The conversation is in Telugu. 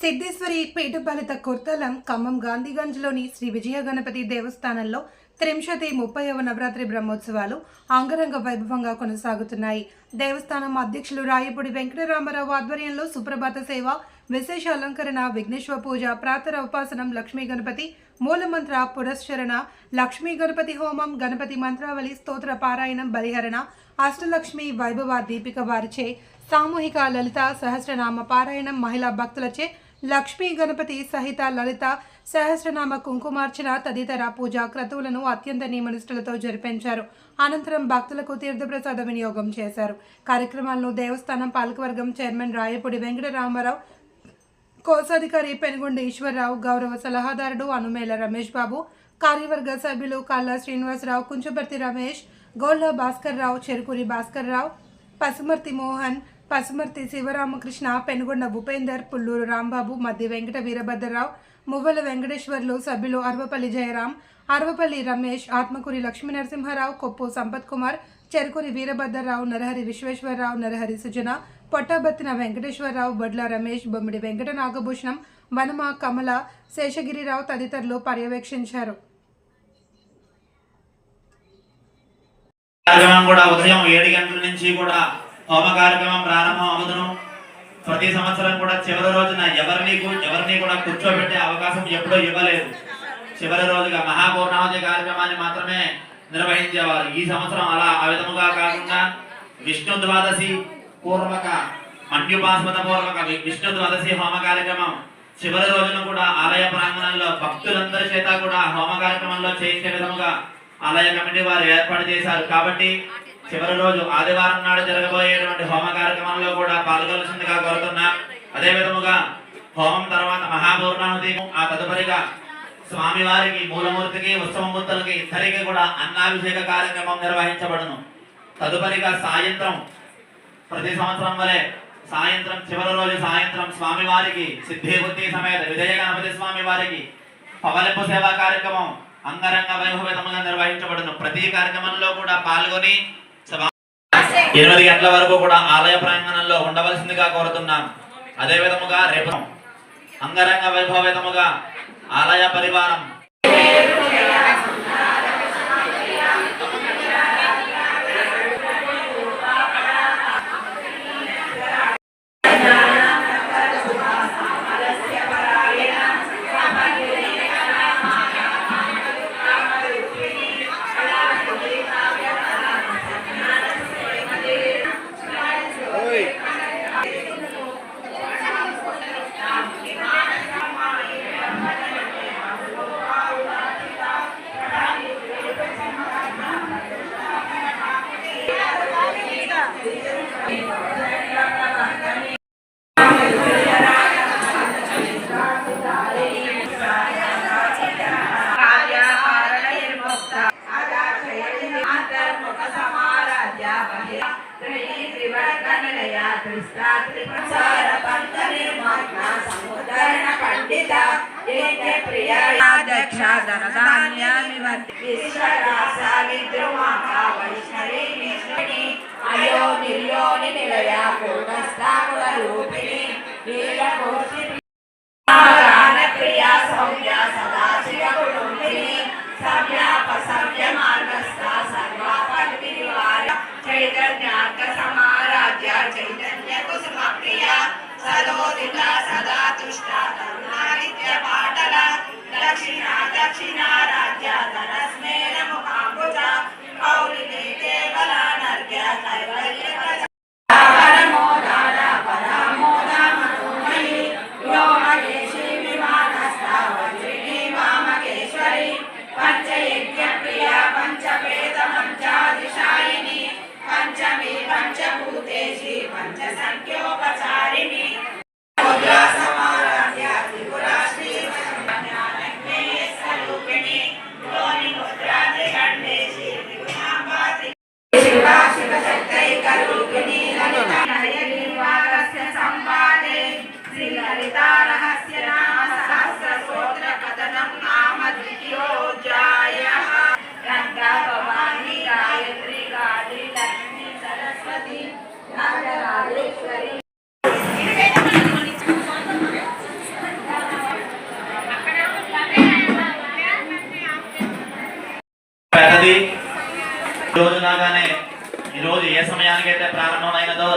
సిద్ధేశ్వరి పీఠపాలిత కొర్తలం ఖమ్మం గాంధీగంజ్లోని శ్రీ విజయ గణపతి దేవస్థానంలో త్రింశతి 30వ నవరాత్రి బ్రహ్మోత్సవాలు అంగరంగ వైభవంగా కొనసాగుతున్నాయి. దేవస్థానం అధ్యక్షులు రాయపూడి వెంకటరామారావు ఆధ్వర్యంలో సుప్రభాత సేవ, విశేష అలంకరణ, విఘ్నేశ్వర పూజ, ప్రాతర ఉపాసనం, లక్ష్మీ గణపతి మూలమంత్ర పురస్చరణ, లక్ష్మీ గణపతి హోమం, గణపతి మంత్రావళి, స్తోత్ర పారాయణం, బలిహరణ, అష్టలక్ష్మి వైభవ దీపిక వారిచే సామూహిక లలిత సహస్రనామ పారాయణం, మహిళా భక్తులచే లక్ష్మీ గణపతి సహిత లలిత సహస్రనామ కుంకుమార్చన తదితర పూజా క్రతువులను అత్యంత నియమనిష్టలతో జరిపించారు. అనంతరం భక్తులకు తీర్థప్రసాద వినియోగం చేశారు. కార్యక్రమాలను దేవస్థానం పాలకవర్గం చైర్మన్ రాయపూడి వెంకటరామారావు, కోశాధికారి పెనుగొండ ఈశ్వరరావు, గౌరవ సలహాదారుడు అనుమేల రమేష్ బాబు, కార్యవర్గ సభ్యులు కల్లా శ్రీనివాసరావు, కుంచపర్తి రమేష్, గోళ్ళ భాస్కర్ రావు, చెరుకూరి భాస్కర్ రావు, పసుమర్తి మోహన్, పసుమర్తి శివరామకృష్ణ, పెనుగొండ భూపేందర్, పుల్లూరు రాంబాబు, మధ్య వెంకట వీరభద్రరావు, మువ్వల వెంకటేశ్వర్లు, సభ్యులు అర్వపల్లి జయరాం, అర్వపల్లి రమేష్, ఆత్మకూరి లక్ష్మీనరసింహారావు, కొప్పు సంపత్ కుమార్, చెరుకూరి వీరభద్రరావు, నరహరి విశ్వేశ్వరరావు, నరహరి సుజన, పొట్టాబత్తిన వెంకటేశ్వరరావు, బొడ్ల రమేష్, బొమ్మిడి వెంకట నాగభూషణం, వనమ కమల, శేషగిరిరావు తదితరులు పర్యవేక్షించారు. ఉదయం 7 గంటల నుంచి కూడా హోమ కార్యక్రమం ప్రారంభం అవుతును. ప్రతి సంవత్సరం కూడా చివరి రోజున ఎవరిని కూడా కూర్చోబెట్టే అవకాశం ఎప్పుడూ ఇవ్వలేదు. చివరి రోజుగా మహాపూర్ణావతి కార్యక్రమాన్ని మాత్రమే నిర్వహించేవారు. ఈ సంవత్సరం అలా ఆ విధముగా కాకుండా విష్ణు ద్వాదశి పూర్వక మన్యుపాస్మత పూర్వక విష్ణు ద్వాదశి హోమ కార్యక్రమం చివరి రోజున కూడా ఆలయ ప్రాంగణంలో భక్తులందరి చేత కూడా హోమ కార్యక్రమంలో చేయించే విధముగా ఆలయ కమిటీ వారు ఏర్పాటు చేశారు. కాబట్టి చివరి రోజు ఆదివారం నాడు జరగబోయేటువంటి హోమ కార్యక్రమంలో కూడా పాల్గొనాల్సిందిగా కోరుతున్నాం. అదే విధముగా హోమం తర్వాత మహాపూర్ణాహుతి, ఆ తదుపరిగా స్వామివారికి మూలమూర్తికి ఉత్సవమూర్తులకి ఇద్దరికి కూడా అన్నాభిషేక కార్యక్రమం నిర్వహించబడును. తదుపరిగా సాయంత్రం ప్రతి సంవత్సరం వలె సాయంత్రం చివరి రోజు సాయంత్రం స్వామివారికి సిద్ధిబుద్ధి సమేత విజయ గణపతి స్వామి వారికి పవలింపు సేవా కార్యక్రమం అంగరంగ వైభవితముగా నిర్వహించబడును. ప్రతి కార్యక్రమంలో కూడా పాల్గొని 8 గంటల వరకు కూడా ఆలయ ప్రాంగణంలో ఉండవలసిందిగా కోరుతున్నాం. అదే విధముగా రేపు అంగరంగ వైభవితముగా ఆలయ పరివారం రోజులాగానే ఈ రోజు ఏ సమయానికైతే ప్రారంభమైనదో